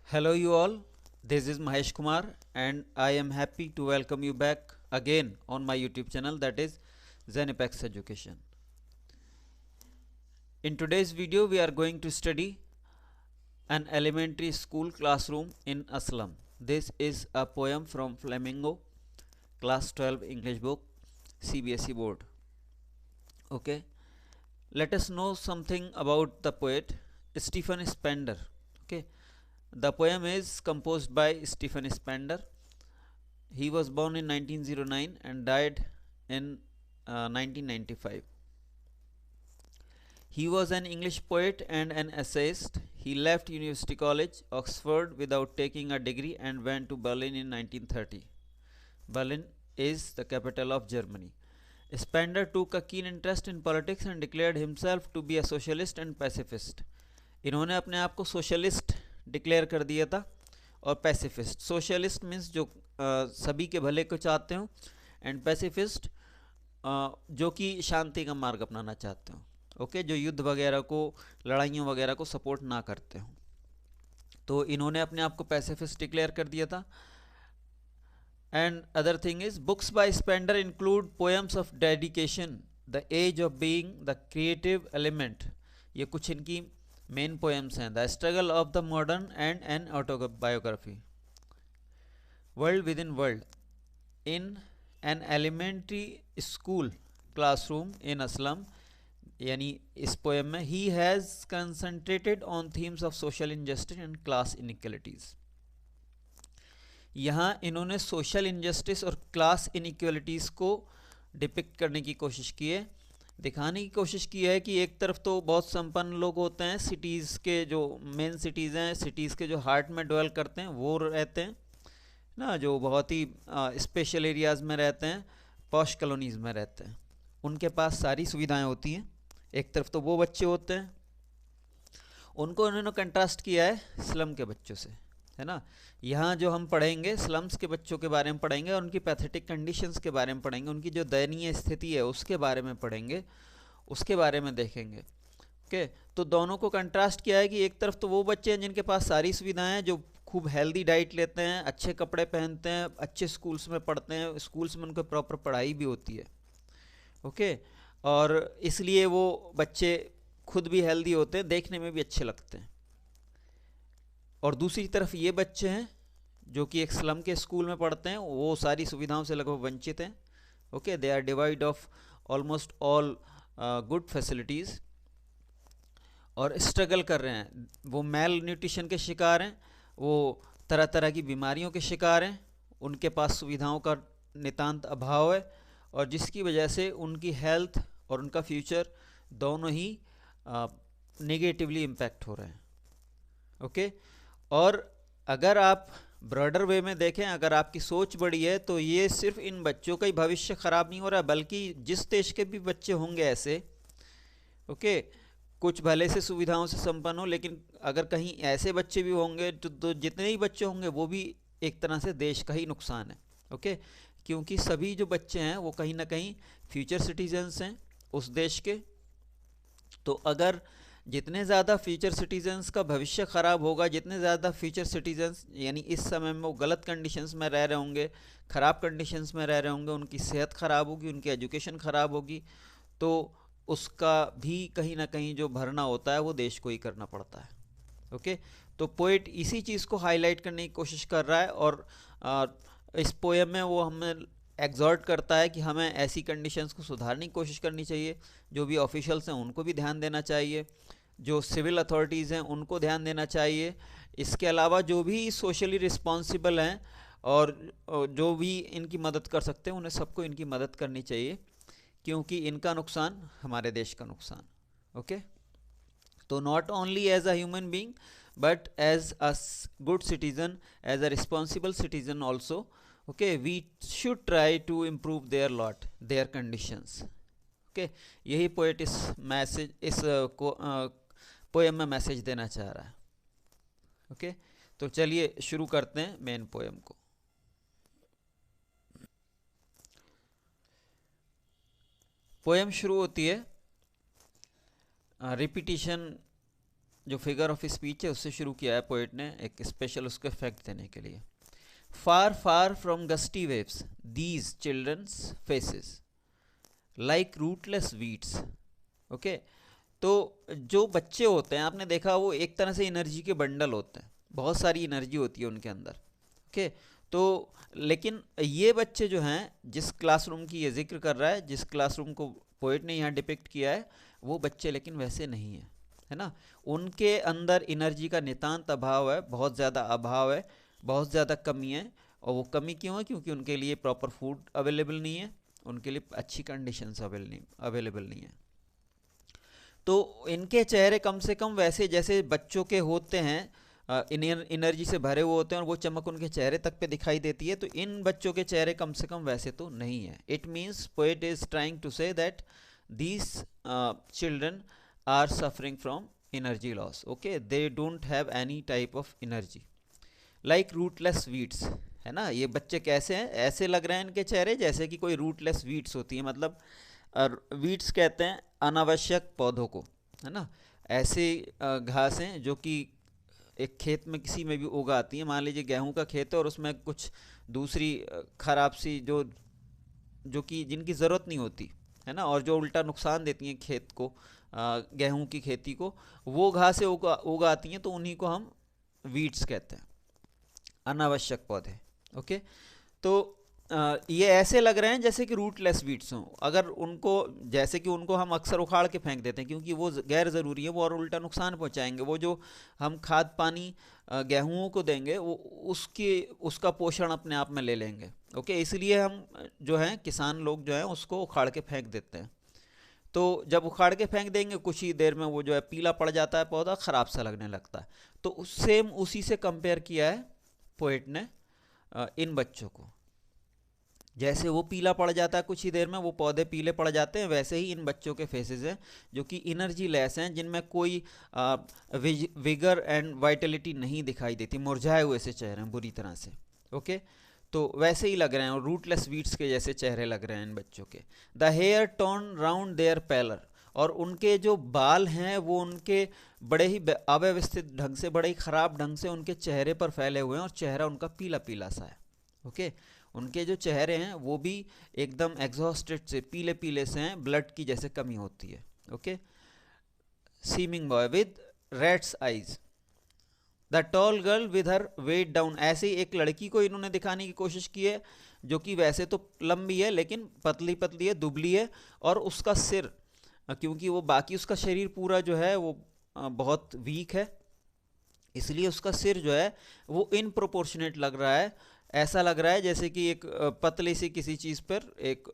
Hello, you all. This is Mahesh Kumar, and I am happy to welcome you back again on my YouTube channel, that is Zenipex Education. In today's video, we are going to study an elementary school classroom in Aslam. This is a poem from Flamingo, class 12 English book, CBSE board. Okay, let us know something about the poet Stephen Spender. Okay, the poem is composed by Stephen Spender. He was born in 1909 and died in 1995. He was an English poet and an essayist. He left University College, Oxford, without taking a degree and went to Berlin in 1930. Berlin is the capital of Germany. Spender took a keen interest in politics and declared himself to be a socialist and pacifist. इन्होंने अपने आप को socialist declare कर दिया था और pacifist. Socialist means जो सभी के भले को चाहते हो, एंड पैसिफिस्ट जो कि शांति का मार्ग अपनाना चाहते हो. ओके, जो युद्ध वगैरह को, लड़ाइयों वगैरह को सपोर्ट ना करते हो. तो इन्होंने अपने आप को पैसिफिस्ट डिक्लेयर कर दिया था. And other thing is, books by Spender include poems of dedication, the age of being, the creative element. ये कुछ इनकी मेन पोएम्स हैं. The struggle of the modern and an autobiography. World within world. In an elementary school classroom in a slum, यानी इस poem में, he has concentrated on themes of social injustice and class inequalities. यहाँ इन्होंने social injustice और class inequalities को depict करने की कोशिश की है, दिखाने की कोशिश की है कि एक तरफ तो बहुत संपन्न लोग होते हैं, सिटीज़ के जो मेन सिटीज़ हैं, सिटीज़ के जो हार्ट में डवेल करते हैं वो रहते हैं ना, जो बहुत ही स्पेशल एरियाज़ में रहते हैं, पॉश कॉलोनीज़ में रहते हैं, उनके पास सारी सुविधाएं होती हैं. एक तरफ तो वो बच्चे होते हैं, उनको उन्होंने कंट्रास्ट किया है स्लम के बच्चों से, है ना. यहाँ जो हम पढ़ेंगे स्लम्स के बच्चों के बारे में पढ़ेंगे, और उनकी पैथेटिक कंडीशंस के बारे में पढ़ेंगे, उनकी जो दयनीय स्थिति है उसके बारे में पढ़ेंगे, उसके बारे में देखेंगे. ओके, तो दोनों को कंट्रास्ट किया है कि एक तरफ तो वो बच्चे हैं जिनके पास सारी सुविधाएं हैं, जो खूब हेल्दी डाइट लेते हैं, अच्छे कपड़े पहनते हैं, अच्छे स्कूल्स में पढ़ते हैं, स्कूल्स में उनको प्रॉपर पढ़ाई भी होती है. ओके, और इसलिए वो बच्चे खुद भी हेल्दी होते हैं, देखने में भी अच्छे लगते हैं. और दूसरी तरफ ये बच्चे हैं जो कि एक स्लम के स्कूल में पढ़ते हैं, वो सारी सुविधाओं से लगभग वंचित हैं. Okay, they are devoid of almost all good facilities, और स्ट्रगल कर रहे हैं. वो मेल न्यूट्रिशन के शिकार हैं, वो तरह तरह की बीमारियों के शिकार हैं, उनके पास सुविधाओं का नितांत अभाव है, और जिसकी वजह से उनकी हेल्थ और उनका फ्यूचर दोनों ही नेगेटिवली इम्पैक्ट हो रहे हैं. ओके, और अगर आप ब्रॉडर वे में देखें, अगर आपकी सोच बड़ी है, तो ये सिर्फ इन बच्चों का ही भविष्य ख़राब नहीं हो रहा, बल्कि जिस देश के भी बच्चे होंगे ऐसे, ओके, कुछ भले से सुविधाओं से संपन्न हो, लेकिन अगर कहीं ऐसे बच्चे भी होंगे तो जितने ही बच्चे होंगे वो भी एक तरह से देश का ही नुकसान है. ओके, क्योंकि सभी जो बच्चे हैं वो कहीं ना कहीं फ्यूचर सिटीजन्स हैं उस देश के. तो अगर जितने ज़्यादा फ्यूचर सिटीजन्स का भविष्य ख़राब होगा, जितने ज़्यादा फ्यूचर सिटीजन्स यानी इस समय में वो गलत कंडीशंस में रह रहे होंगे, ख़राब कंडीशंस में रह रहे होंगे, उनकी सेहत ख़राब होगी, उनकी एजुकेशन ख़राब होगी, तो उसका भी कहीं ना कहीं जो भरना होता है वो देश को ही करना पड़ता है. ओके, तो पोइट इसी चीज़ को हाईलाइट करने की कोशिश कर रहा है, और इस पोएम में वो हमें एग्जॉर्ट करता है कि हमें ऐसी कंडीशंस को सुधारने की कोशिश करनी चाहिए. जो भी ऑफिशियल्स हैं उनको भी ध्यान देना चाहिए, जो सिविल अथॉरिटीज़ हैं उनको ध्यान देना चाहिए. इसके अलावा जो भी सोशली रिस्पॉन्सिबल हैं और जो भी इनकी मदद कर सकते हैं, उन्हें सबको इनकी मदद करनी चाहिए, क्योंकि इनका नुकसान हमारे देश का नुकसान. ओके, तो not only as a human being but as a good citizen, as a responsible citizen also. Okay, we should try to improve their lot, their conditions. Okay, यही पोएट इस मैसेज, इस पोएम में message देना चाह रहा है. Okay, तो चलिए शुरू करते हैं मेन पोएम को. पोएम शुरू होती है रिपीटिशन जो फिगर ऑफ स्पीच है उससे शुरू किया है पोएट ने, एक स्पेशल उसको इफेक्ट देने के लिए। Far far from gusty waves these children's faces like rootless weeds. Okay, तो जो बच्चे होते हैं आपने देखा वो एक तरह से एनर्जी के बंडल होते हैं, बहुत सारी एनर्जी होती है उनके अंदर। ओके, तो लेकिन ये बच्चे जो हैं, जिस क्लासरूम की ये जिक्र कर रहा है, जिस क्लासरूम को पोएट ने यहाँ डिपिक्ट किया है, वो बच्चे लेकिन वैसे नहीं हैं, है ना। उनके अंदर एनर्जी का नितांत अभाव है, बहुत ज़्यादा अभाव है, बहुत ज़्यादा कमी है। और वो कमी क्यों है? क्योंकि उनके लिए प्रॉपर फूड अवेलेबल नहीं है, उनके लिए अच्छी कंडीशंस अवेलेबल नहीं है। तो इनके चेहरे कम से कम वैसे जैसे बच्चों के होते हैं, एनर्जी से भरे हुए होते हैं और वो चमक उनके चेहरे तक पे दिखाई देती है, तो इन बच्चों के चेहरे कम से कम वैसे तो नहीं है। It means poet is trying to say that these children are suffering from energy loss. Okay, they don't have any type of energy like rootless weeds, है ना। ये बच्चे कैसे हैं? ऐसे लग रहे हैं इनके चेहरे जैसे कि कोई रूटलेस वीड्स होती है, मतलब वीड्स कहते हैं अनावश्यक पौधों को, है ना। ऐसे घासें जो कि एक खेत में किसी में भी उगाती हैं, मान लीजिए गेहूं का खेत है और उसमें कुछ दूसरी खराब सी जो जो कि जिनकी ज़रूरत नहीं होती, है ना, और जो उल्टा नुकसान देती हैं खेत को, गेहूं की खेती को, वो घासें उगाती हैं, तो उन्हीं को हम वीड्स कहते हैं, अनावश्यक पौधे। ओके, तो ये ऐसे लग रहे हैं जैसे कि रूटलेस वीड्स हों। अगर उनको, जैसे कि उनको हम अक्सर उखाड़ के फेंक देते हैं क्योंकि वो गैर ज़रूरी है, वो और उल्टा नुकसान पहुंचाएंगे। वो जो हम खाद पानी गेहूं को देंगे वो उसका पोषण अपने आप में ले लेंगे। ओके, इसलिए हम जो हैं किसान लोग जो हैं उसको उखाड़ के फेंक देते हैं। तो जब उखाड़ के फेंक देंगे कुछ ही देर में वो जो है पीला पड़ जाता है, पौधा ख़राब सा लगने लगता है। तो सेम उसी से कंपेयर किया है पोएट ने इन बच्चों को। जैसे वो पीला पड़ जाता है कुछ ही देर में, वो पौधे पीले पड़ जाते हैं, वैसे ही इन बच्चों के फेसेस हैं जो कि एनर्जी लेस हैं, जिनमें कोई विगर एंड वाइटलिटी नहीं दिखाई देती, मुरझाए हुए से चेहरे हैं बुरी तरह से। ओके, तो वैसे ही लग रहे हैं, और रूटलेस वीड्स के जैसे चेहरे लग रहे हैं इन बच्चों के। The hair torn round their pallor, और उनके जो बाल हैं वो उनके बड़े ही अव्यवस्थित ढंग से, बड़े ही ख़राब ढंग से उनके चेहरे पर फैले हुए हैं, और चेहरा उनका पीला पीला सा है। ओके, उनके जो चेहरे हैं वो भी एकदम एग्जॉस्टेड से, पीले पीले से हैं, ब्लड की जैसे कमी होती है। Okay, seeming boy with rat's eyes, the tall girl with her weighed down, ऐसे ही एक लड़की को इन्होंने दिखाने की कोशिश की है जो कि वैसे तो लंबी है लेकिन पतली पतली है, दुबली है, और उसका सिर, क्योंकि वो बाकी उसका शरीर पूरा जो है वो बहुत वीक है, इसलिए उसका सिर जो है वो इन प्रोपोर्शनेट लग रहा है। ऐसा लग रहा है जैसे कि एक पतली सी किसी चीज़ पर एक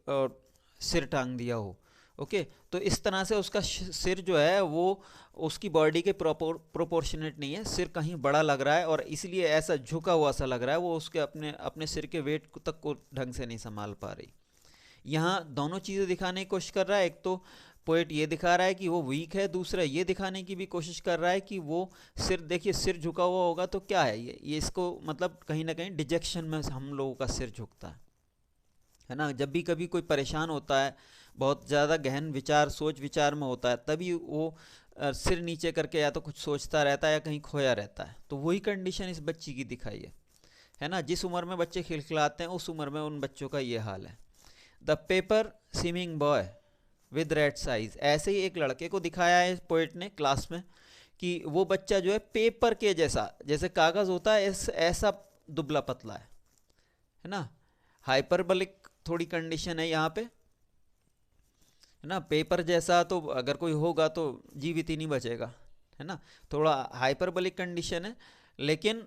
सिर टांग दिया हो। ओके, तो इस तरह से उसका सिर जो है वो उसकी बॉडी के प्रोपोर्शनेट नहीं है, सिर कहीं बड़ा लग रहा है, और इसलिए ऐसा झुका हुआ सा लग रहा है, वो उसके अपने अपने सिर के वेट तक को ढंग से नहीं संभाल पा रही। यहाँ दोनों चीज़ें दिखाने की कोशिश कर रहा है, एक तो पोएट ये दिखा रहा है कि वो वीक है, दूसरा ये दिखाने की भी कोशिश कर रहा है कि वो सिर, देखिए सिर झुका हुआ होगा तो क्या है ये इसको मतलब कहीं ना कहीं डिजेक्शन में हम लोगों का सिर झुकता है ना। जब भी कभी कोई परेशान होता है, बहुत ज़्यादा गहन विचार सोच विचार में होता है, तभी वो सिर नीचे करके या तो कुछ सोचता रहता है या कहीं खोया रहता है। तो वही कंडीशन इस बच्ची की दिखाई है ना। जिस उम्र में बच्चे खिलखिलाते हैं उस उम्र में उन बच्चों का ये हाल है। The paper seeming boy with rat's eyes, ऐसे ही एक लड़के को दिखाया है पोएट ने क्लास में कि वो बच्चा जो है पेपर के जैसा, जैसे कागज़ होता है ऐसा दुबला पतला है ना। हाइपरबलिक थोड़ी कंडीशन है यहाँ पे, है ना। पेपर जैसा तो अगर कोई होगा तो जीवित ही नहीं बचेगा, है ना। थोड़ा हाइपरबलिक कंडीशन है, लेकिन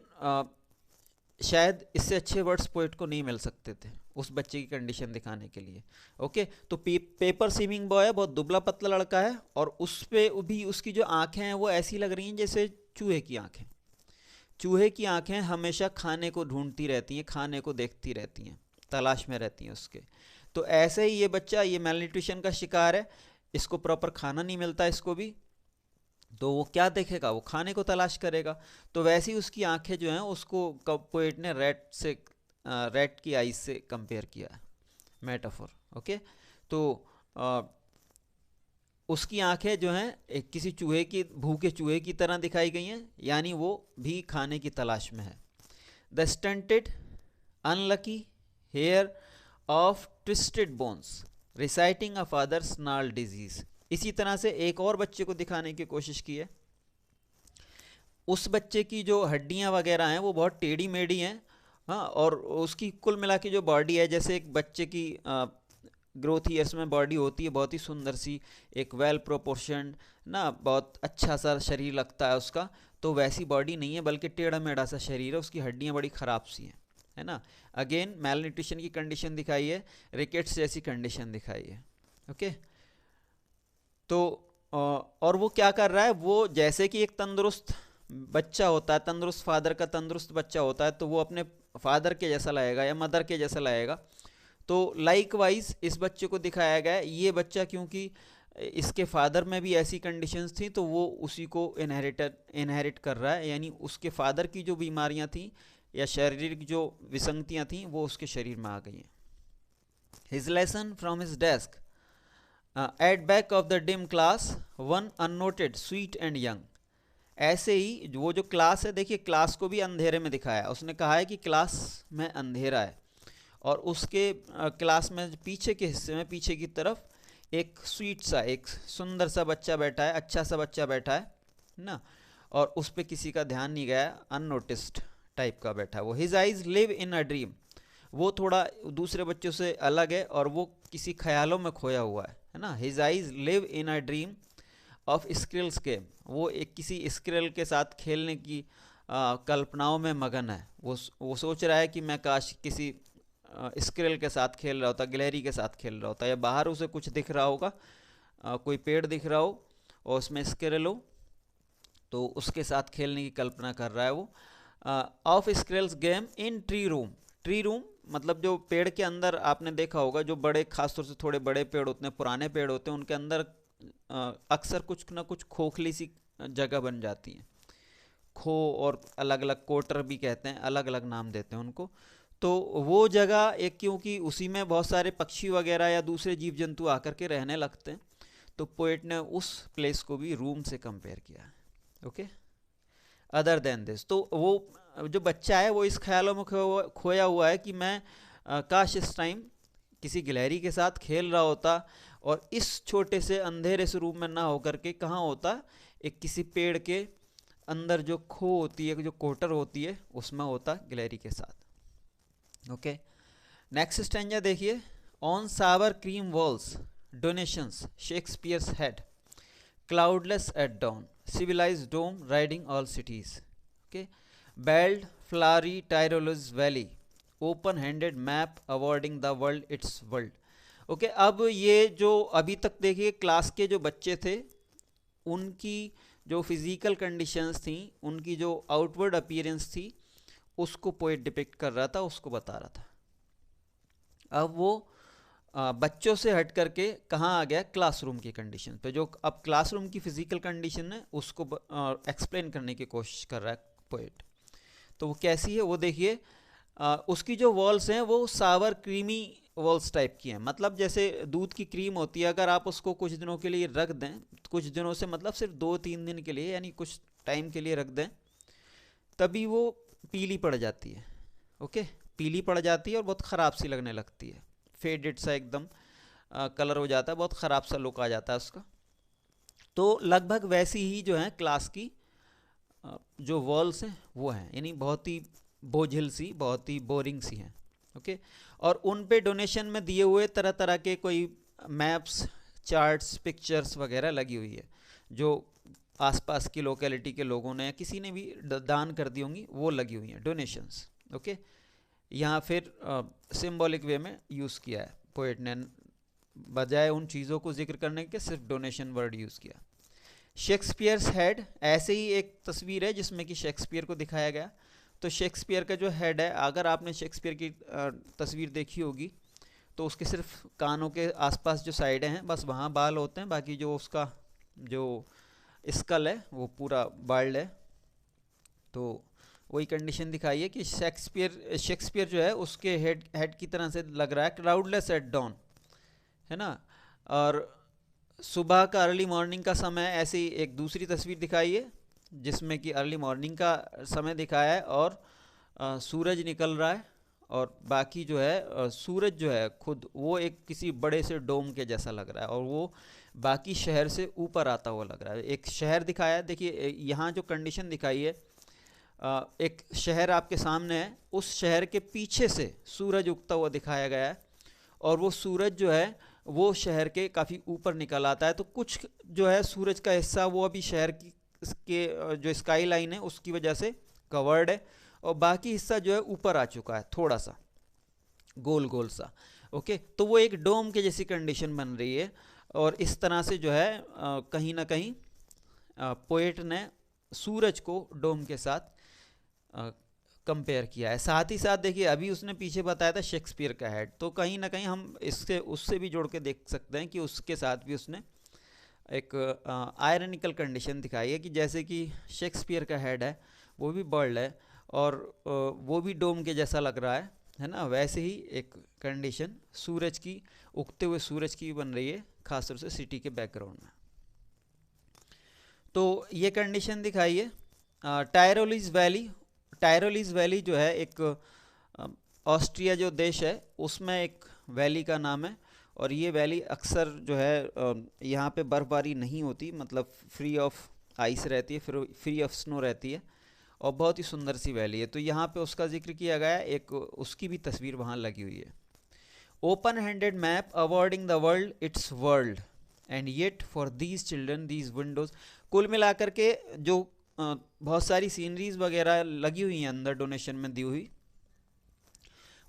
शायद इससे अच्छे वर्ड्स पोएट को नहीं मिल सकते थे उस बच्चे की कंडीशन दिखाने के लिए। ओके, तो पेपर सीमिंग बॉय है, बहुत दुबला पतला लड़का है, और उस पे भी उसकी जो आंखें हैं वो ऐसी लग रही हैं जैसे चूहे की आंखें। चूहे की आंखें हमेशा खाने को ढूंढती रहती हैं, खाने को देखती रहती हैं, तलाश में रहती हैं उसके। तो ऐसे ही ये बच्चा, ये मेलन्यूट्रिशन का शिकार है, इसको प्रॉपर खाना नहीं मिलता इसको भी, तो वो क्या देखेगा, वो खाने को तलाश करेगा। तो वैसे ही उसकी आंखें जो हैं उसको पोएट ने रैट की आईज से कंपेयर किया है, मेटाफोर। ओके, तो उसकी आंखें जो हैं एक किसी चूहे की, भूखे चूहे की तरह दिखाई गई हैं, यानी वो भी खाने की तलाश में है। The stunted unlucky heir of twisted bones reciting a father snarl disease. इसी तरह से एक और बच्चे को दिखाने की कोशिश की है। उस बच्चे की जो हड्डियां वगैरह हैं वो बहुत टेढ़ी मेढ़ी हैं, हाँ, और उसकी कुल मिला के जो बॉडी है, जैसे एक बच्चे की ग्रोथ ईयर्स में बॉडी होती है बहुत ही सुंदर सी, एक वेल प्रोपोर्शनड ना, बहुत अच्छा सा शरीर लगता है उसका, तो वैसी बॉडी नहीं है, बल्कि टेढ़ा मेढ़ा सा शरीर है, उसकी हड्डियाँ बड़ी ख़राब सी हैं, है ना। अगेन मैल न्यूट्रिशन की कंडीशन दिखाई है, रिकेट्स जैसी कंडीशन दिखाई है। ओके, तो और वो क्या कर रहा है, वो जैसे कि एक तंदुरुस्त बच्चा होता है, तंदुरुस्त फादर का तंदुरुस्त बच्चा होता है, तो वो अपने फादर के जैसा लगेगा या मदर के जैसा लगेगा। तो लाइक वाइज इस बच्चे को दिखाया गया है, ये बच्चा क्योंकि इसके फादर में भी ऐसी कंडीशंस थी, तो वो उसी को इनहेरिट कर रहा है, यानी उसके फादर की जो बीमारियां थी या शारीरिक जो विसंगतियां थी वो उसके शरीर में आ गई हैं। His lesson from his desk at back of the dim class one unnoted sweet and young. ऐसे ही वो जो क्लास है, देखिए क्लास को भी अंधेरे में दिखाया है, उसने कहा है कि क्लास में अंधेरा है, और उसके क्लास में पीछे के हिस्से में पीछे की तरफ एक स्वीट सा, एक सुंदर सा बच्चा बैठा है, अच्छा सा बच्चा बैठा है ना, और उस पर किसी का ध्यान नहीं गया, अननोटिस्ड टाइप का बैठा है वो। His eyes live in a dream, वो थोड़ा दूसरे बच्चों से अलग है और वो किसी ख्यालों में खोया हुआ है ना। His eyes live in a dream of squirrel's game, वो एक किसी स्क्रिल के साथ खेलने की कल्पनाओं में मगन है। वो सोच रहा है कि मैं काश किसी स्क्रिल के साथ खेल रहा होता, गिलहरी के साथ खेल रहा होता, या बाहर उसे कुछ दिख रहा होगा, कोई पेड़ दिख रहा हो और उसमें स्क्रिल हो, तो उसके साथ खेलने की कल्पना कर रहा है वो। Of squirrel's game in tree room, tree room मतलब जो पेड़ के अंदर आपने देखा होगा, जो बड़े खासतौर से थोड़े बड़े पेड़ होते हैं, पुराने पेड़ होते हैं, उनके अंदर अक्सर कुछ ना कुछ खोखली सी जगह बन जाती है, खो, और अलग अलग कोटर भी कहते हैं, अलग अलग नाम देते हैं उनको। तो वो जगह एक, क्योंकि उसी में बहुत सारे पक्षी वगैरह या दूसरे जीव जंतु आकर के रहने लगते हैं, तो पोएट ने उस प्लेस को भी रूम से कंपेयर किया है। ओके, अदर देन दिस, तो वो जो बच्चा है वो इस ख्यालों में खोया हुआ है कि मैं काश इस टाइम किसी गिलहरी के साथ खेल रहा होता, और इस छोटे से अंधेरे से रूम में ना होकर के कहाँ होता, एक किसी पेड़ के अंदर जो खो होती है, जो कोटर होती है, उसमें होता गिलहरी के साथ। ओके, नेक्स्ट स्टैंजा देखिए। On sour cream walls donations Shakespeare's head cloudless at dawn civilized dome riding all cities. Okay, belled flowery Tyrol's valley open handed map awarding the world its world. Okay, अब ये जो अभी तक देखिए class के जो बच्चे थे, उनकी जो फिजिकल कंडीशंस थी, उनकी जो आउटवर्ड अपीयरेंस थी, उसको पोएट डिपिक्ट कर रहा था, उसको बता रहा था। अब वो बच्चों से हट करके कहाँ आ गया, क्लासरूम की कंडीशन पे, जो अब क्लासरूम की फिजिकल कंडीशन है उसको एक्सप्लेन करने की कोशिश कर रहा है पोएट। तो वो कैसी है वो देखिए। उसकी जो वॉल्स हैं वो सावर क्रीमी वॉल्स टाइप की हैं, मतलब जैसे दूध की क्रीम होती है, अगर आप उसको कुछ दिनों के लिए रख दें, कुछ दिनों से मतलब सिर्फ 2-3 दिन के लिए, यानी कुछ टाइम के लिए रख दें, तभी वो पीली पड़ जाती है। ओके, पीली पड़ जाती है और बहुत ख़राब सी लगने लगती है, फेडेड सा एकदम कलर हो जाता है, बहुत ख़राब सा लुक आ जाता है उसका। तो लगभग वैसी ही जो है क्लास की जो वॉल्स हैं वो हैं, यानी बहुत ही बोझिल सी, बहुत ही बोरिंग सी हैं। ओके, और उन पे डोनेशन में दिए हुए तरह तरह के कोई मैप्स, चार्ट्स, पिक्चर्स वगैरह लगी हुई है, जो आसपास की लोकेलिटी के लोगों ने या किसी ने भी दान कर दी होंगी, वो लगी हुई हैं डोनेशंस। ओके, यहाँ फिर सिंबॉलिक वे में यूज़ किया है पोएट ने, बजाय उन चीज़ों को जिक्र करने के सिर्फ डोनेशन वर्ड यूज़ किया। शेक्सपियर्स हेड, ऐसे ही एक तस्वीर है जिसमें कि शेक्सपियर को दिखाया गया। तो शेक्सपियर का जो हेड है, अगर आपने शेक्सपियर की तस्वीर देखी होगी, तो उसके सिर्फ कानों के आसपास जो साइडें हैं बस वहाँ बाल होते हैं, बाकी जो उसका जो स्कल है वो पूरा बाल्ड है। तो वही कंडीशन दिखाई है कि शेक्सपियर जो है उसके हेड की तरह से लग रहा है, क्राउडलेस एट डॉन, है ना। और सुबह का अर्ली मॉर्निंग का समय ऐसी एक दूसरी तस्वीर दिखाई है जिसमें कि अर्ली मॉर्निंग का समय दिखाया है और सूरज निकल रहा है और बाकी जो है सूरज जो है खुद वो एक किसी बड़े से डोम के जैसा लग रहा है और वो बाकी शहर से ऊपर आता हुआ लग रहा है। एक शहर दिखाया है, देखिए यहाँ जो कंडीशन दिखाई है, एक शहर आपके सामने है, उस शहर के पीछे से सूरज उगता हुआ दिखाया गया है और वो सूरज जो है वो शहर के काफ़ी ऊपर निकल आता है। तो कुछ जो है सूरज का हिस्सा वो अभी शहर की के जो स्काई लाइन है उसकी वजह से कवर्ड है और बाकी हिस्सा जो है ऊपर आ चुका है थोड़ा सा गोल गोल सा। ओके, तो वो एक डोम के जैसी कंडीशन बन रही है और इस तरह से जो है कहीं ना कहीं पोएट ने सूरज को डोम के साथ कंपेयर किया है। साथ ही साथ देखिए अभी उसने पीछे बताया था शेक्सपियर का हेड, तो कहीं ना कहीं हम इससे उससे भी जोड़ के देख सकते हैं कि उसके साथ भी उसने एक आयरनिकल कंडीशन दिखाई है कि जैसे कि शेक्सपियर का हेड है वो भी बर्ड है और वो भी डोम के जैसा लग रहा है ना, वैसे ही एक कंडीशन सूरज की, उगते हुए सूरज की बन रही है खासतौर से सिटी के बैकग्राउंड में। तो ये कंडीशन दिखाई है। टायरोलीज वैली जो है एक ऑस्ट्रिया जो देश है उसमें एक वैली का नाम है और ये वैली अक्सर जो है यहाँ पे बर्फ़बारी नहीं होती, मतलब फ्री ऑफ आइस रहती है, फ्री ऑफ स्नो रहती है और बहुत ही सुंदर सी वैली है। तो यहाँ पे उसका जिक्र किया गया है, एक उसकी भी तस्वीर वहाँ लगी हुई है। Open handed map awarding the world it's world and yet for these children these Windows. कुल मिलाकर के जो बहुत सारी सीनरीज वगैरह लगी हुई हैं अंदर डोनेशन में दी हुई,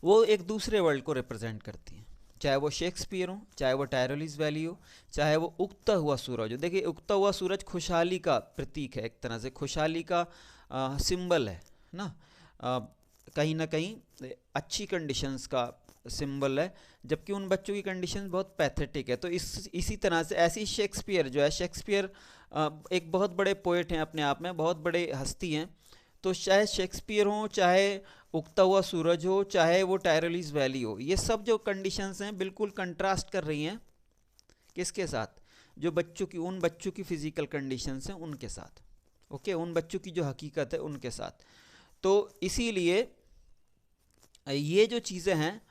वो एक दूसरे वर्ल्ड को रिप्रेजेंट करती हैं, चाहे वो शेक्सपियर हो, चाहे वो टायरोलीज वैली हो, चाहे वो उगता हुआ सूरज हो। देखिए उगता हुआ सूरज खुशहाली का प्रतीक है, एक तरह से खुशहाली का सिंबल है ना, कहीं ना कहीं अच्छी कंडीशंस का सिंबल है, जबकि उन बच्चों की कंडीशन बहुत पैथेटिक है। तो इसी तरह से ऐसी शेक्सपियर जो है, शेक्सपियर एक बहुत बड़े पोएट हैं अपने आप में, बहुत बड़े हस्ती हैं। तो चाहे शेक्सपियर हो, चाहे उगता हुआ सूरज हो, चाहे वो टायरोलीज वैली हो, ये सब जो कंडीशंस हैं बिल्कुल कंट्रास्ट कर रही हैं किसके साथ, जो बच्चों की, उन बच्चों की फिजिकल कंडीशंस हैं उनके साथ। ओके, उन बच्चों की जो हकीकत है उनके साथ। तो इसीलिए ये जो चीज़ें हैं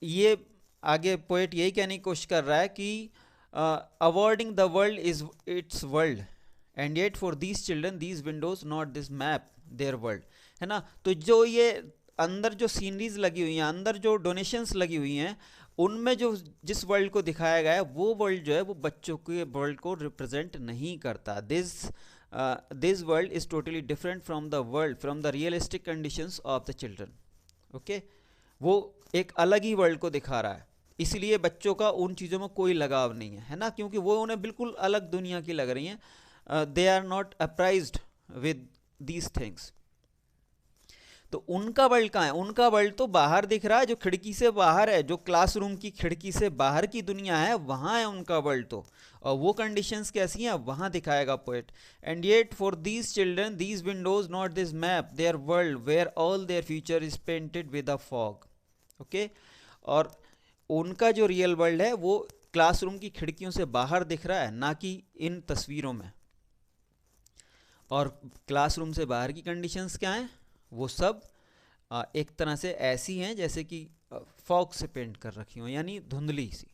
ये आगे पोएट यही कहने की कोशिश कर रहा है कि awarding the world is it's world and yet for these children these windows not this map their world, है ना। तो जो ये अंदर जो सीनरीज लगी हुई हैं, अंदर जो डोनेशंस लगी हुई हैं, उनमें जो जिस वर्ल्ड को दिखाया गया है वो वर्ल्ड जो है वो बच्चों के वर्ल्ड को रिप्रेजेंट नहीं करता। This world is totally different from the world, from the realistic conditions of the children. Okay, वो एक अलग ही वर्ल्ड को दिखा रहा है, इसलिए बच्चों का उन चीज़ों में कोई लगाव नहीं है ना, क्योंकि वो उन्हें बिल्कुल अलग दुनिया की लग रही हैं। They are not apprised with these things. तो उनका वर्ल्ड कहाँ है? उनका वर्ल्ड तो बाहर दिख रहा है, जो खिड़की से बाहर है, जो क्लासरूम की खिड़की से बाहर की दुनिया है, वहाँ है उनका वर्ल्ड। तो और वो कंडीशंस कैसी हैं वहाँ दिखाएगा poet. And yet for these children these windows not this map their world where all their future is painted with a fog. Okay, और उनका जो रियल वर्ल्ड है वो क्लासरूम की खिड़कियों से बाहर दिख रहा है, ना कि इन तस्वीरों में। और क्लासरूम से बाहर की कंडीशंस क्या हैं? वो सब एक तरह से ऐसी हैं जैसे कि फॉग से पेंट कर रखी हो, यानी धुंधली सी,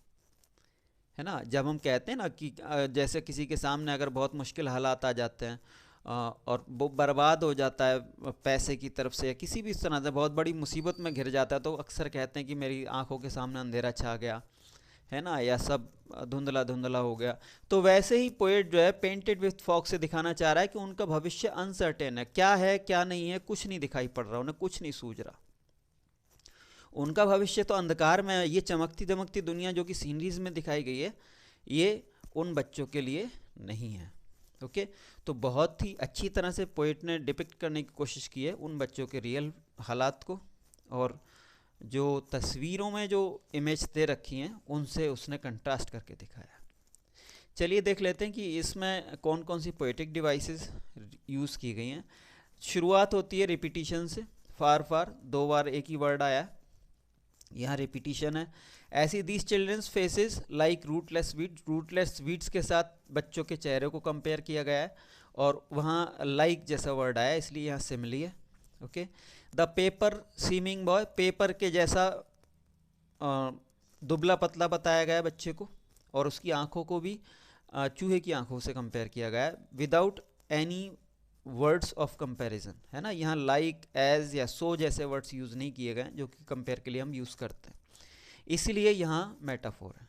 है ना। जब हम कहते हैं ना कि जैसे किसी के सामने अगर बहुत मुश्किल हालात आ जाते हैं और वो बर्बाद हो जाता है पैसे की तरफ से या किसी भी तरह से बहुत बड़ी मुसीबत में घिर जाता है, तो अक्सर कहते हैं कि मेरी आंखों के सामने अंधेरा छा गया, है ना, या सब धुंधला धुंधला हो गया। तो वैसे ही पोएट जो है पेंटेड विथ फॉग से दिखाना चाह रहा है कि उनका भविष्य अनसर्टेन है, क्या है क्या नहीं है कुछ नहीं दिखाई पड़ रहा, उन्हें कुछ नहीं सूझ रहा। उनका भविष्य तो अंधकार में है। ये चमकती दमकती दुनिया जो कि सीनरीज में दिखाई गई है, ये उन बच्चों के लिए नहीं है। ओके, तो बहुत ही अच्छी तरह से पोएट ने डिपिक्ट करने की कोशिश की है उन बच्चों के रियल हालात को, और जो तस्वीरों में जो इमेज दे रखी हैं उनसे उसने कंट्रास्ट करके दिखाया। चलिए देख लेते हैं कि इसमें कौन कौन सी पोएटिक डिवाइसेस यूज़ की गई हैं। शुरुआत होती है रिपीटिशन से। फार फार, 2 बार एक ही वर्ड आया, यहाँ रिपीटिशन है। ऐसी these children's faces like rootless weeds के साथ बच्चों के चेहरे को कंपेयर किया गया है, और वहाँ लाइक जैसा वर्ड आया इसलिए यहाँ सिमिली है। Okay, the paper seeming boy, paper के जैसा दुबला पतला बताया गया है बच्चे को, और उसकी आंखों को भी चूहे की आंखों से कंपेयर किया गया है without any words of comparison, है ना। यहाँ लाइक, एज या सो जैसे वर्ड्स यूज़ नहीं किए गए जो कि कंपेयर के लिए हम यूज़ करते हैं, इसीलिए यहाँ मेटाफोर है।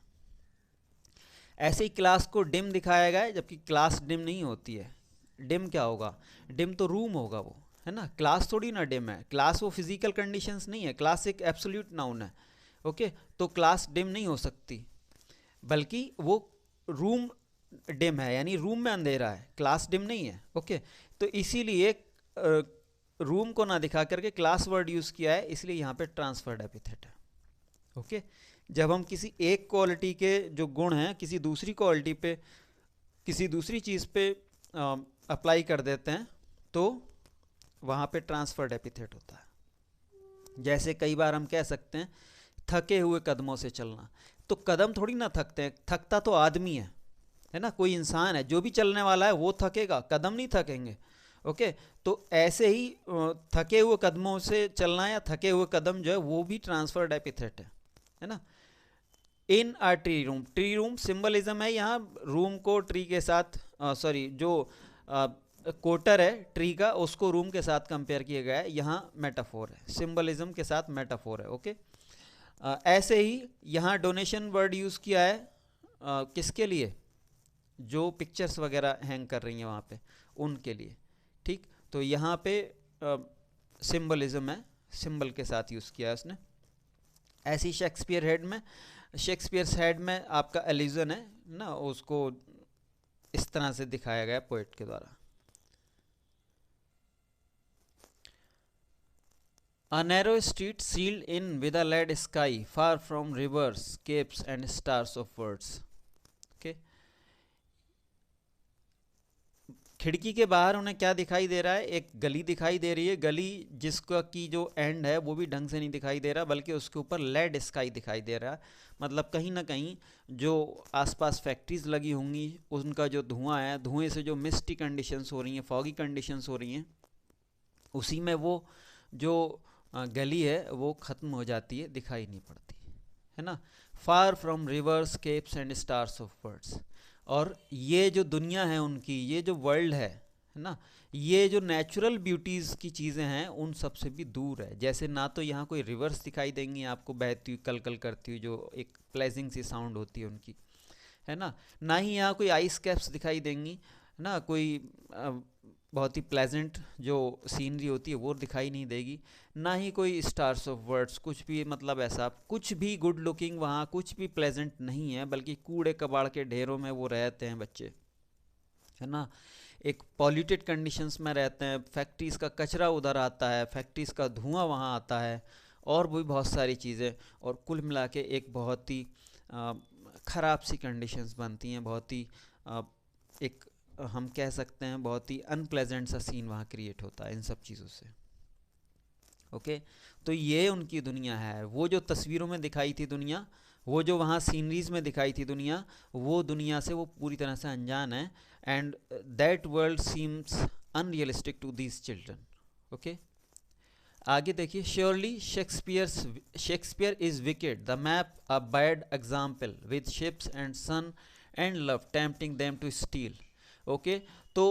ऐसे ही क्लास को डिम दिखाया गया है, जबकि क्लास डिम नहीं होती है। डिम क्या होगा? डिम तो रूम होगा वो, है ना। क्लास थोड़ी ना डिम है, क्लास वो फिजिकल कंडीशंस नहीं है, क्लास एक एब्सोल्यूट नाउन है। ओके, तो क्लास डिम नहीं हो सकती, बल्कि वो रूम डिम है, यानी रूम में अंधेरा है, क्लास डिम नहीं है। ओके, तो इसीलिए रूम को ना दिखा करके क्लास वर्ड यूज़ किया है, इसलिए यहाँ पे ट्रांसफर्ड एपिथेट है। ओके, जब हम किसी एक क्वालिटी के जो गुण हैं किसी दूसरी क्वालिटी पे, किसी दूसरी चीज़ पे अप्लाई कर देते हैं, तो वहाँ पे ट्रांसफर्ड एपिथेट होता है। जैसे कई बार हम कह सकते हैं थके हुए कदमों से चलना, तो कदम थोड़ी ना थकते हैं, थकता तो आदमी है ना, कोई इंसान है, जो भी चलने वाला है वो थकेगा, कदम नहीं थकेंगे। ओके, तो ऐसे ही थके हुए कदमों से चलना या थके हुए कदम जो है वो भी ट्रांसफर्ड एपिथेट है ना। In a tree room, tree room symbolism है यहाँ, रूम को ट्री के साथ जो कोटर है ट्री का, उसको रूम के साथ कंपेयर किया गया है, यहाँ मेटाफोर है, सिंबलिज्म के साथ मेटाफोर है। ओके, ऐसे ही यहाँ डोनेशन वर्ड यूज़ किया है किसके लिए? जो पिक्चर्स वगैरह हैंग कर रही हैं वहाँ पे, उनके लिए। ठीक, तो यहाँ पे सिंबलिज्म है, सिंबल के साथ यूज़ किया है उसने। ऐसी शेक्सपियर हेड में आपका एल्यूजन है ना, उसको इस तरह से दिखाया गया पोएट के द्वारा। A narrow street sealed in with a lead sky, far from rivers, capes and stars of words. Okay. खिड़की के बाहर उन्हें क्या दिखाई दे रहा है? एक गली दिखाई दे रही है, गली जिसका की जो एंड है वो भी ढंग से नहीं दिखाई दे रहा, बल्कि उसके ऊपर लेड स्काई दिखाई दे रहा है। मतलब कहीं ना कहीं जो आसपास फैक्ट्रीज लगी होंगी उनका जो धुआं है, धुएं से जो मिस्टी कंडीशंस हो रही हैं, फॉगी कंडीशंस हो रही हैं, उसी में वो जो गली है वो ख़त्म हो जाती है, दिखाई नहीं पड़ती, है ना। Far from reverse, keeps and stars of words, और ये जो दुनिया है उनकी, ये जो वर्ल्ड है ना, ये जो नेचुरल ब्यूटीज़ की चीज़ें हैं उन सब से भी दूर है। जैसे ना तो यहाँ कोई रिवर्स दिखाई देंगी आपको बहती हुई, कल कल करती हुई, जो एक प्लेजिंग सी साउंड होती है उनकी, है ना ही यहाँ कोई आइस कैप्स दिखाई देंगी ना, कोई बहुत ही प्लेजेंट जो सीनरी होती है वो दिखाई नहीं देगी, ना ही कोई स्टार्स ऑफ वर्ड्स, कुछ भी मतलब ऐसा कुछ भी गुड लुकिंग वहाँ कुछ भी प्लेजेंट नहीं है, बल्कि कूड़े कबाड़ के ढेरों में वो रहते हैं बच्चे, है ना। एक पॉल्यूटेड कंडीशंस में रहते हैं, फैक्ट्रीज़ का कचरा उधर आता है, फैक्ट्रीज़ का धुआं वहाँ आता है, और भी बहुत सारी चीज़ें, और कुल मिला के एक बहुत ही ख़राब सी कंडीशंस बनती हैं, बहुत ही एक हम कह सकते हैं बहुत ही अनप्लेजेंट सा सीन वहाँ क्रिएट होता है इन सब चीज़ों से। ओके, तो ये उनकी दुनिया है। वो जो तस्वीरों में दिखाई थी दुनिया, वो जो वहाँ सीनरीज में दिखाई थी दुनिया, वो दुनिया से वो पूरी तरह से अनजान है, and that world seems unrealistic to these children. Okay, आगे देखिए, surely Shakespeare is wicked, the map a bad example with ships and sun and love tempting them to steal. Okay, तो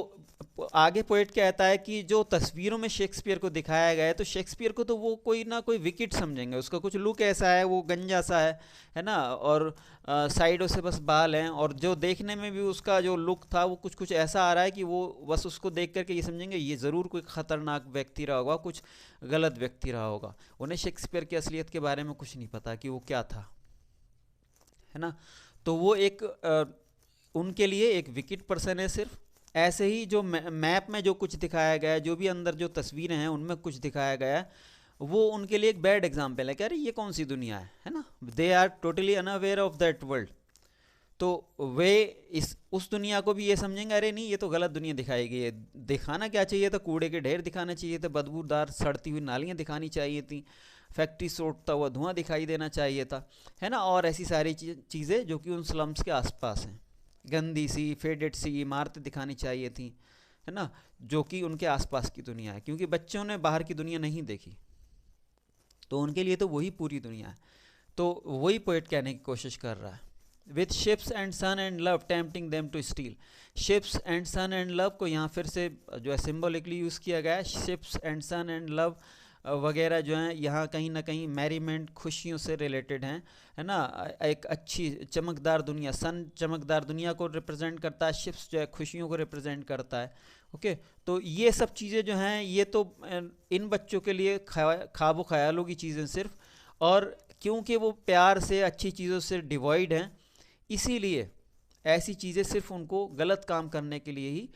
आगे पोएट कहता है कि जो तस्वीरों में शेक्सपियर को दिखाया गया है, तो शेक्सपियर को तो वो कोई ना कोई विकेट समझेंगे, उसका कुछ लुक ऐसा है, वो गंजा सा है ना, और साइडों से बस बाल हैं, और जो देखने में भी उसका जो लुक था वो कुछ कुछ ऐसा आ रहा है कि वो बस उसको देख करके ये समझेंगे ये ज़रूर कोई ख़तरनाक व्यक्ति रहा होगा, कुछ गलत व्यक्ति रहा होगा। उन्हें शेक्सपियर की असलियत के बारे में कुछ नहीं पता कि वो क्या था, है ना। तो वो एक उनके लिए एक विकेट पर्सन है सिर्फ। ऐसे ही जो मैप में जो कुछ दिखाया गया है, जो भी अंदर जो तस्वीरें हैं उनमें कुछ दिखाया गया है, वो उनके लिए एक बैड एग्जाम्पल है कि अरे ये कौन सी दुनिया है ना, they are totally unaware of that world. तो वे उस दुनिया को भी ये समझेंगे अरे नहीं ये तो गलत दुनिया दिखाई गई है, दिखाना क्या चाहिए था, कूड़े के ढेर दिखाने चाहिए थे, बदबूदार सड़ती हुई नालियाँ दिखानी चाहिए थी, फैक्ट्री से उठता हुआ धुआं दिखाई देना चाहिए था, है ना। और ऐसी सारी चीज़ें जो कि उन स्लम्स के आसपास हैं, गंदी सी फेडेड सी इमारतें दिखानी चाहिए थी, है ना, जो कि उनके आसपास की दुनिया है, क्योंकि बच्चों ने बाहर की दुनिया नहीं देखी, तो उनके लिए तो वही पूरी दुनिया है। तो वही पोएट कहने की कोशिश कर रहा है, with ships and sun and love tempting them to steal. Ships and sun and love को यहाँ फिर से जो है सिम्बॉलिकली यूज़ किया गया है। Ships and sun and love वगैरह जो हैं यहाँ कहीं ना कहीं मैरीमेंट, खुशियों से रिलेटेड हैं, है ना। एक अच्छी चमकदार दुनिया, सन चमकदार दुनिया को रिप्रेजेंट करता है, शिप्स जो है खुशियों को रिप्रेजेंट करता है। ओके, तो ये सब चीज़ें जो हैं ये तो इन बच्चों के लिए ख्वाबो ख्यालों की चीज़ें सिर्फ, और क्योंकि वो प्यार से, अच्छी चीज़ों से डिवॉइड हैं, इसीलिए ऐसी चीज़ें सिर्फ उनको गलत काम करने के लिए ही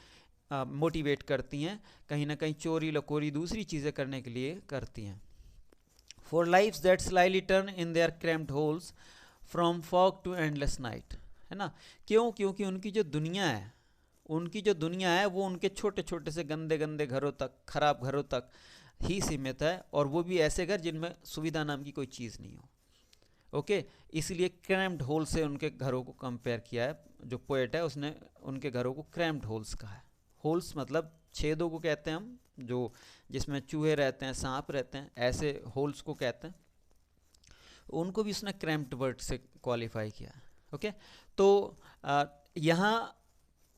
मोटिवेट करती हैं, कहीं ना कहीं चोरी लकोरी दूसरी चीज़ें करने के लिए करती हैं। For lifes that slyly turn in their cramped holes from fog to endless night, है ना। क्यों? क्योंकि उनकी जो दुनिया है वो उनके छोटे छोटे से गंदे गंदे घरों तक, खराब घरों तक ही सीमित है, और वो भी ऐसे घर जिनमें सुविधा नाम की कोई चीज़ नहीं हो। ओके, इसलिए क्रैम्प्ड होल से उनके घरों को कंपेयर किया है। जो पोएट है उसने उनके घरों को क्रैम्प्ड होल्स कहा है। होल्स मतलब छेदों को कहते हैं हम, जो जिसमें चूहे रहते हैं, सांप रहते हैं, ऐसे होल्स को कहते हैं। उनको भी उसने क्रैम्प्ड वर्ड से क्वालिफाई किया। ओके, तो यहाँ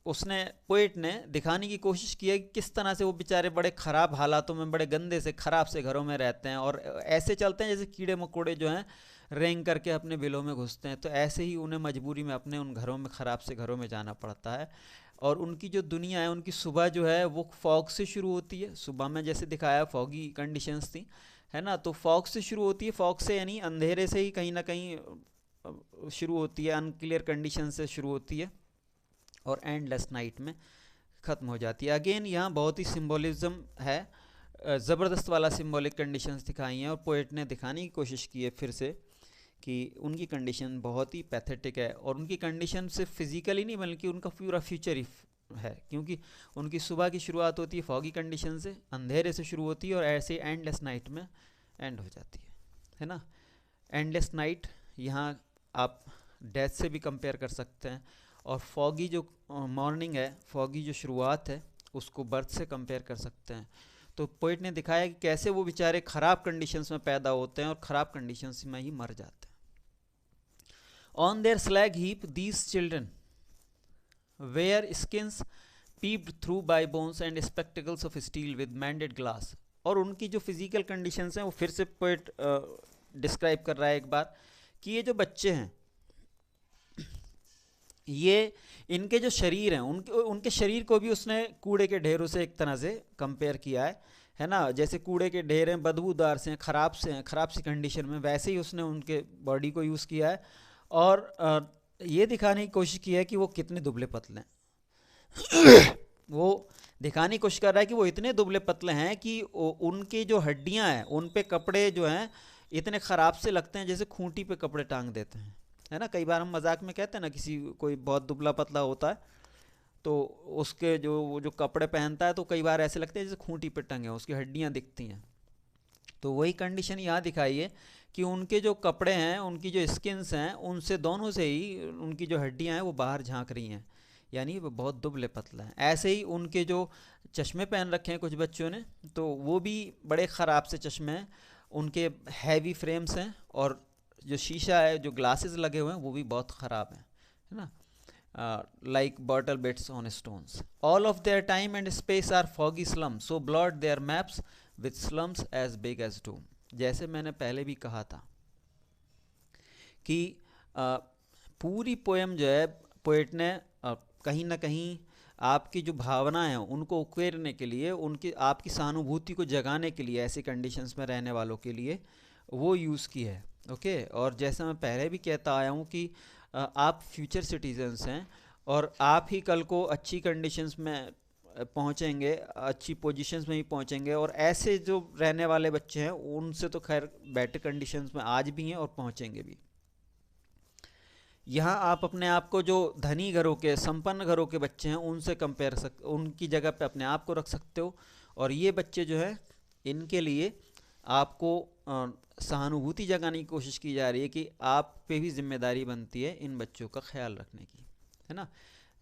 उसने, पोएट ने दिखाने की कोशिश की है कि किस तरह से वो बेचारे बड़े ख़राब हालातों में, बड़े गंदे से ख़राब से घरों में रहते हैं, और ऐसे चलते हैं जैसे कीड़े मकोड़े जो हैं रेंग करके अपने बिलों में घुसते हैं। तो ऐसे ही उन्हें मजबूरी में अपने उन घरों में, ख़राब से घरों में जाना पड़ता है। और उनकी जो दुनिया है, उनकी सुबह जो है वो फॉग से शुरू होती है। सुबह में जैसे दिखाया फॉगी कंडीशंस थी, है ना, तो फॉग से शुरू होती है। फॉग से यानी अंधेरे से ही कहीं ना कहीं शुरू होती है, अनक्लियर कंडीशन से शुरू होती है, और एंडलेस नाइट में ख़त्म हो जाती है। अगेन यहाँ बहुत ही सिम्बोलिज्म है, ज़बरदस्त वाला सिम्बॉलिक कंडीशंस दिखाई हैं, और पोएट ने दिखाने की कोशिश की है फिर से कि उनकी कंडीशन बहुत ही पैथेटिक है, और उनकी कंडीशन सिर्फ फिज़िकली नहीं बल्कि उनका पूरा फ्यूचर ही है, क्योंकि उनकी सुबह की शुरुआत होती है फॉगी कंडीशन से, अंधेरे से शुरू होती है, और ऐसे एंडलेस नाइट में एंड हो जाती है ना। एंडलेस नाइट यहाँ आप डेथ से भी कंपेयर कर सकते हैं, और फॉगी जो मॉर्निंग है, फॉगी जो शुरुआत है, उसको बर्थ से कंपेयर कर सकते हैं। तो पोएट ने दिखाया कि कैसे वो बेचारे ख़राब कंडीशंस में पैदा होते हैं और ख़राब कंडीशंस में ही मर जाते हैं। On their slag heap, these children wear skins peeped through by bones and spectacles of steel with mended glass। और उनकी जो फिजिकल कंडीशंस हैं वो फिर से पोएट डिस्क्राइब कर रहा है एक बार, कि ये जो बच्चे हैं, ये इनके जो शरीर हैं, उनके शरीर को भी उसने कूड़े के ढेरों से एक तरह से कंपेयर किया है ना। जैसे कूड़े के ढेर हैं, बदबूदार से हैं, ख़राब सी कंडीशन में, वैसे ही उसने उनके बॉडी को यूज़ किया है, और ये दिखाने की कोशिश की है कि वो कितने दुबले पतले हैं। वो दिखाने की कोशिश कर रहा है कि वो इतने दुबले पतले हैं कि उनकी जो हड्डियां हैं, उन पे कपड़े जो हैं इतने ख़राब से लगते हैं जैसे खूंटी पे कपड़े टांग देते हैं, है ना। कई बार हम मजाक में कहते हैं ना, कोई बहुत दुबला पतला होता है तो उसके जो कपड़े पहनता है तो कई बार ऐसे लगते हैं जैसे खूंटी पे टंगे, उसकी हड्डियाँ दिखती हैं। तो वही कंडीशन यहाँ दिखाई है कि उनके जो कपड़े हैं, उनकी जो स्किन्स हैं, उनसे दोनों से ही उनकी जो हड्डियाँ हैं वो बाहर झांक रही हैं, यानी वो बहुत दुबले पतले हैं। ऐसे ही उनके जो चश्मे पहन रखे हैं कुछ बच्चों ने, तो वो भी बड़े ख़राब से चश्मे हैं, उनके हैवी फ्रेम्स हैं, और जो शीशा है, जो ग्लासेस लगे हुए हैं वो भी बहुत ख़राब हैं, है ना। like bottle beds on stones. All of their time and space are foggy slums, so blot their maps with slums as big as doom. जैसे मैंने पहले भी कहा था कि पूरी पोएम जो है पोएट ने कहीं ना कहीं आपकी जो भावना है उनको उकेरने के लिए, उनकी आपकी सहानुभूति को जगाने के लिए, ऐसी कंडीशंस में रहने वालों के लिए वो यूज़ की है। ओके, और जैसा मैं पहले भी कहता आया हूँ कि आप फ्यूचर सिटीजन्स हैं, और आप ही कल को अच्छी कंडीशंस में पहुँचेंगे, अच्छी पोजीशंस में ही पहुँचेंगे, और ऐसे जो रहने वाले बच्चे हैं उनसे तो खैर बेटर कंडीशंस में आज भी हैं और पहुँचेंगे भी। यहाँ आप अपने आप को जो धनी घरों के, संपन्न घरों के बच्चे हैं उनसे उनकी जगह पे अपने आप को रख सकते हो, और ये बच्चे जो है इनके लिए आपको सहानुभूति जगाने की कोशिश की जा रही है कि आप पे भी जिम्मेदारी बनती है इन बच्चों का ख्याल रखने की, है ना।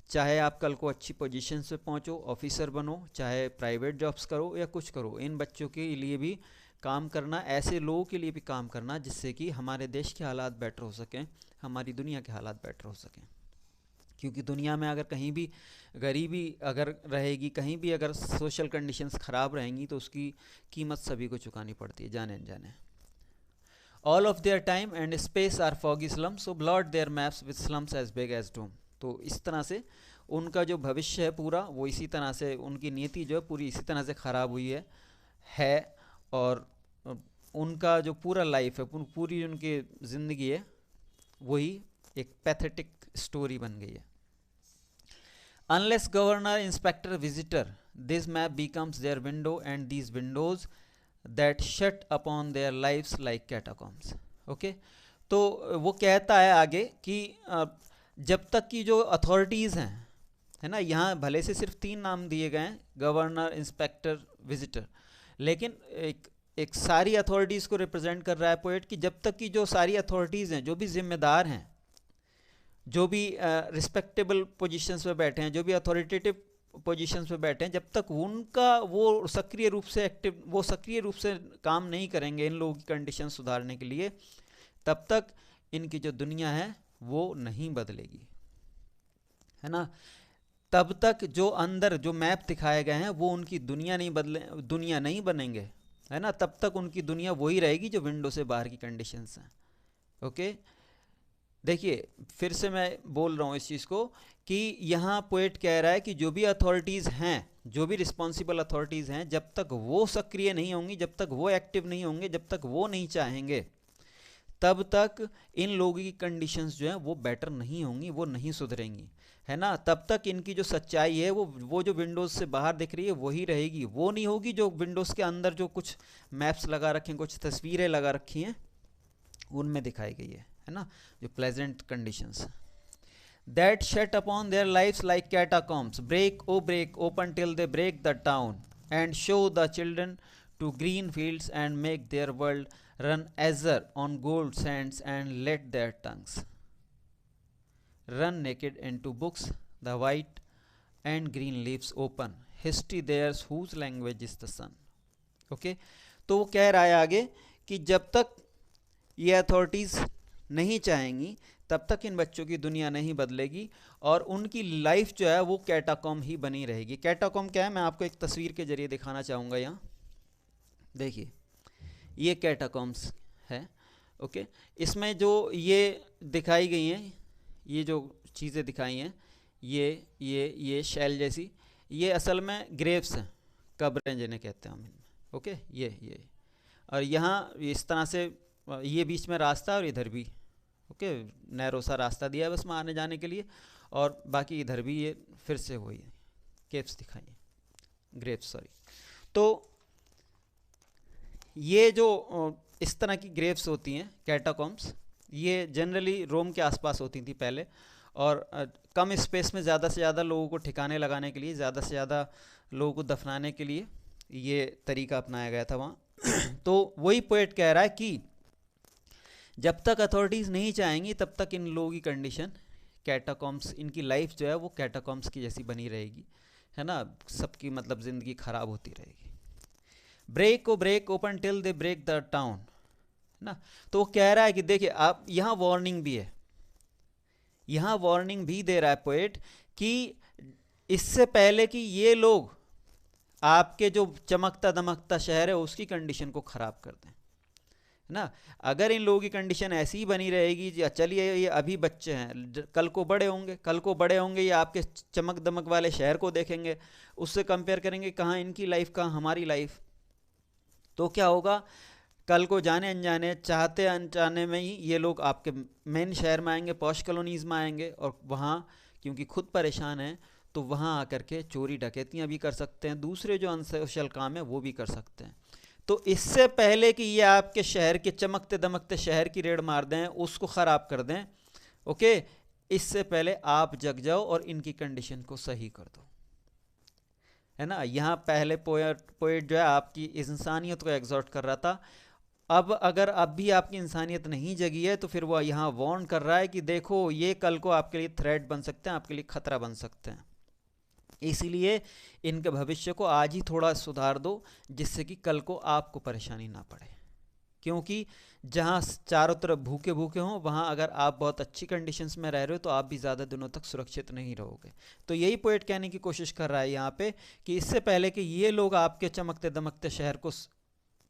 चाहे आप कल को अच्छी पोजीशन पे पहुंचो, ऑफिसर बनो, चाहे प्राइवेट जॉब्स करो या कुछ करो, इन बच्चों के लिए भी काम करना, ऐसे लोगों के लिए भी काम करना जिससे कि हमारे देश के हालात बेटर हो सकें, हमारी दुनिया के हालात बेटर हो सकें। क्योंकि दुनिया में अगर कहीं भी गरीबी अगर रहेगी, कहीं भी अगर सोशल कंडीशंस ख़राब रहेंगी तो उसकी कीमत सभी को चुकानी पड़ती है, जाने अनजाने। All of their time and space are foggy slums, so blot their maps with slums as big as doom. तो इस तरह से उनका जो भविष्य है पूरा, वो इसी तरह से, उनकी नीति जो है पूरी इसी तरह से ख़राब हुई है। और उनका जो पूरा लाइफ है, पूरी उनकी ज़िंदगी है, वही एक पैथेटिक स्टोरी बन गई है। Unless governor inspector visitor, this map becomes their window and these windows that shut upon their lives like catacombs. Okay, तो वो कहता है आगे कि जब तक की जो अथॉरिटीज़ हैं, है ना, यहाँ भले से सिर्फ 3 नाम दिए गए हैं, गवर्नर, इंस्पेक्टर, विजिटर, लेकिन एक सारी अथॉरिटीज़ को रिप्रेजेंट कर रहा है पोएट कि जब तक की जो सारी अथॉरिटीज़ हैं, जो भी जिम्मेदार हैं, जो भी रिस्पेक्टेबल पोजीशंस पे बैठे हैं, जो भी अथॉरिटेटिव पोजीशंस पे बैठे हैं, जब तक उनका वो सक्रिय रूप से काम नहीं करेंगे इन लोगों की कंडीशन सुधारने के लिए, तब तक इनकी जो दुनिया है वो नहीं बदलेगी, है ना। तब तक जो अंदर जो मैप दिखाए गए हैं वो उनकी दुनिया नहीं बनेंगे, है ना। तब तक उनकी दुनिया वही रहेगी जो विंडो से बाहर की कंडीशंस हैं। ओके, देखिए फिर से मैं बोल रहा हूँ इस चीज़ को कि यहाँ पोएट कह रहा है कि जो भी अथॉरिटीज़ हैं, जो भी रिस्पॉन्सिबल अथॉरिटीज़ हैं, जब तक वो सक्रिय नहीं होंगी, जब तक वो एक्टिव नहीं होंगे, जब तक वो नहीं चाहेंगे, तब तक इन लोगों की कंडीशंस जो हैं वो बेटर नहीं होंगी, वो नहीं सुधरेंगी, है ना। तब तक इनकी जो सच्चाई है वो जो विंडोज़ से बाहर दिख रही है वही रहेगी, वो नहीं होगी जो विंडोज़ के अंदर जो कुछ मैप्स लगा रखे हैं, कुछ तस्वीरें लगा रखी हैं, उनमें दिखाई गई है ना, जो pleasant conditions. That shut upon their lifes like catacombs, break O break open till they break the town and show the children to green fields and make their world run azure on gold sands and let their tongues run naked into books, the white and green leaves open, history theirs whose language is the sun. Okay, तो वो कह रहा है आगे कि जब तक ये अथॉरिटीज़ नहीं चाहेंगी तब तक इन बच्चों की दुनिया नहीं बदलेगी और उनकी लाइफ जो है वो कैटाकॉम ही बनी रहेगी। कैटाकॉम क्या है, मैं आपको एक तस्वीर के जरिए दिखाना चाहूँगा। यहाँ देखिए, ये कैटाकॉम्स है। ओके, इसमें जो ये दिखाई गई हैं, ये जो चीज़ें दिखाई हैं, ये शैल जैसी, ये असल में ग्रेव्स हैं, कब्रें जिन्हें कहते हैं हम। ओके, ये और यहाँ इस तरह से ये बीच में रास्ता और इधर भी, ओके, नैरो सा रास्ता दिया है बस में आने जाने के लिए, और बाकी इधर भी ये फिर से वही केव्स दिखाई हैं, ग्रेव्स सॉरी। तो ये जो इस तरह की ग्रेव्स होती हैं कैटाकॉम्स, ये जनरली रोम के आसपास होती थी पहले, और कम स्पेस में ज़्यादा से ज़्यादा लोगों को ठिकाने लगाने के लिए, ज़्यादा से ज़्यादा लोगों को दफनाने के लिए ये तरीका अपनाया गया था वहाँ। तो वही पोएट कह रहा है कि जब तक अथॉरिटीज़ नहीं चाहेंगी तब तक इन लोगों की कंडीशन कैटाकॉम्स, इनकी लाइफ जो है वो कैटाकॉम्स की जैसी बनी रहेगी, है ना, सबकी मतलब ज़िंदगी ख़राब होती रहेगी। Break O break open till they break the town, ना। तो वो कह रहा है कि देखिए, आप यहाँ वार्निंग भी है, यहाँ वार्निंग भी दे रहा है पोएट कि इससे पहले कि ये लोग आपके जो चमकता दमकता शहर है उसकी कंडीशन को ख़राब कर दें, ना। अगर इन लोगों की कंडीशन ऐसी ही बनी रहेगी, चलिए ये अभी बच्चे हैं, कल को बड़े होंगे ये आपके चमक दमक वाले शहर को देखेंगे, उससे कंपेयर करेंगे कहाँ इनकी लाइफ कहाँ हमारी लाइफ, तो क्या होगा, कल को जाने अनजाने, चाहते अनजाने में ही ये लोग आपके मेन शहर में आएंगे, पॉश कॉलोनीज़ में आएंगे, और वहाँ क्योंकि खुद परेशान हैं तो वहाँ आकर के चोरी डकैतियाँ भी कर सकते हैं, दूसरे जो अनसोशल काम है वो भी कर सकते हैं। तो इससे पहले कि ये आपके शहर के चमकते दमकते शहर की रेड मार दें, उसको ख़राब कर दें, ओके, इससे पहले आप जग जाओ और इनकी कंडीशन को सही कर दो। है ना। यहाँ पहले पोएट जो है आपकी इंसानियत को एग्जॉर्ट कर रहा था। अब अगर अब भी आपकी इंसानियत नहीं जगी है तो फिर वो यहाँ वार्न कर रहा है कि देखो ये कल को आपके लिए थ्रेट बन सकते हैं, आपके लिए खतरा बन सकते हैं, इसीलिए इनके भविष्य को आज ही थोड़ा सुधार दो जिससे कि कल को आपको परेशानी ना पड़े। क्योंकि जहाँ चारों तरफ भूखे भूखे हों वहाँ अगर आप बहुत अच्छी कंडीशंस में रह रहे हो तो आप भी ज़्यादा दिनों तक सुरक्षित नहीं रहोगे। तो यही पोएट कहने की कोशिश कर रहा है यहाँ पे कि इससे पहले कि ये लोग आपके चमकते दमकते शहर को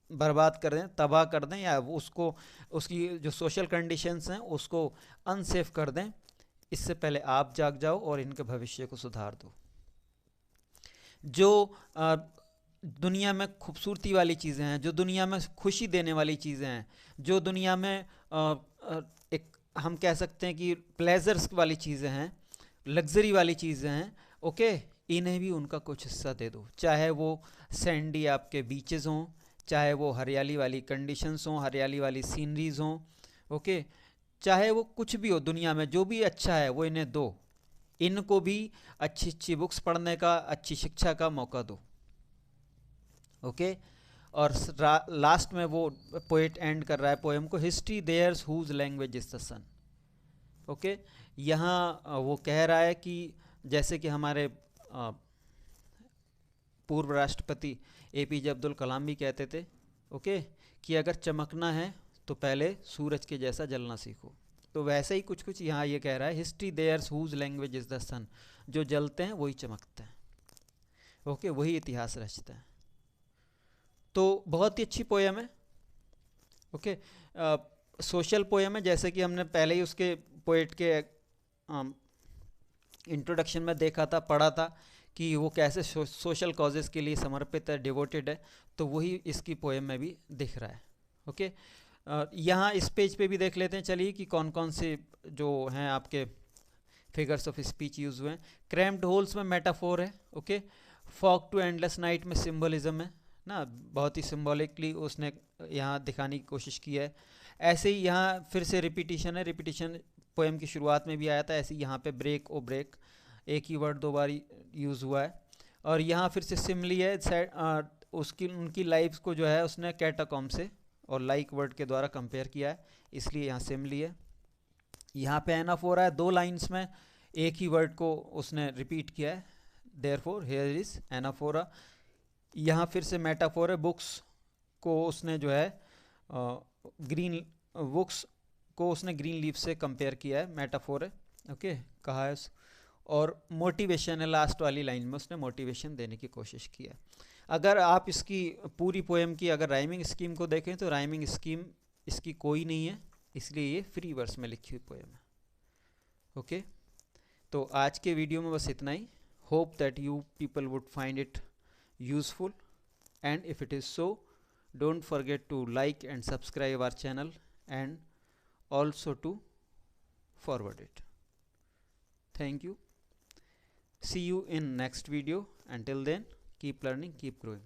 बर्बाद कर दें, तबाह कर दें, या उसको उसकी जो सोशल कंडीशंस हैं उसको अनसेफ कर दें, इससे पहले आप जाग जाओ और इनके भविष्य को सुधार दो। जो दुनिया में खूबसूरती वाली चीज़ें हैं, जो दुनिया में खुशी देने वाली चीज़ें हैं, जो दुनिया में एक हम कह सकते हैं कि प्लेजर्स वाली चीज़ें हैं, लग्जरी वाली चीज़ें हैं, ओके, इन्हें भी उनका कुछ हिस्सा दे दो। चाहे वो सैंडी आपके बीचेस हों, चाहे वो हरियाली वाली कंडीशंस हों, हरियाली वाली सीनरीज हों, ओके, चाहे वो कुछ भी हो दुनिया में, जो भी अच्छा है वो इन्हें दो। इनको भी अच्छी अच्छी बुक्स पढ़ने का, अच्छी शिक्षा का मौका दो, ओके। और लास्ट में वो पोएट एंड कर रहा है पोएम को, history theirs whose language is the sun, okay. यहाँ वो कह रहा है कि जैसे कि हमारे पूर्व राष्ट्रपति APJ अब्दुल कलाम भी कहते थे, ओके, कि अगर चमकना है तो पहले सूरज के जैसा जलना सीखो। तो वैसे ही कुछ कुछ यहाँ ये कह रहा है, history theirs whose language is the sun, जो जलते हैं वही चमकते हैं, ओके, वही इतिहास रचते हैं। तो बहुत ही अच्छी पोएम है, ओके। सोशल पोएम है, जैसे कि हमने पहले ही उसके पोएट के इंट्रोडक्शन में देखा था, पढ़ा था कि वो कैसे सोशल कॉजेज़ के लिए समर्पित है, डिवोटेड है, तो वही इसकी पोएम में भी दिख रहा है, ओके। यहाँ इस पेज पे भी देख लेते हैं चलिए कि कौन कौन से जो हैं आपके फिगर्स ऑफ स्पीच यूज़ हुए हैं। क्रैम्प्ड होल्स में मेटाफोर है, ओके। फॉग टू एंडलेस नाइट में सिंबलिज्म है ना, बहुत ही सिंबॉलिकली उसने यहाँ दिखाने की कोशिश की है। ऐसे ही यहाँ फिर से रिपीटिशन है, रिपीटिशन पोएम की शुरुआत में भी आया था, ऐसे ही यहाँ पे ब्रेक ओ ब्रेक, एक ही वर्ड दो बार यूज़ हुआ है। और यहाँ फिर से सिमली है, उसकी उनकी लाइफ को जो है उसने कैटाकॉम से और लाइक वर्ड के द्वारा कंपेयर किया है, इसलिए यहाँ सिमली है। यहाँ पे एनाफोरा है, 2 लाइन्स में एक ही वर्ड को उसने रिपीट किया है, देयरफॉर हियर इज एनाफोरा। यहाँ फिर से मेटाफोर है, बुक्स को उसने जो है ग्रीन बुक्स को उसने ग्रीन लीफ से कंपेयर किया है, मेटाफोर है, ओके, कहा है। और मोटिवेशन है, लास्ट वाली लाइन में उसने मोटिवेशन देने की कोशिश की है। अगर आप इसकी पूरी पोएम की अगर राइमिंग स्कीम को देखें तो राइमिंग स्कीम इसकी कोई नहीं है, इसलिए ये फ्री वर्स में लिखी हुई पोएम है, ओके। तो आज के वीडियो में बस इतना ही। Hope that you people would find it useful, and if it is so, don't forget to like and subscribe our channel and also to forward it. Thank you. See you in next video. Until then, keep learning, keep growing.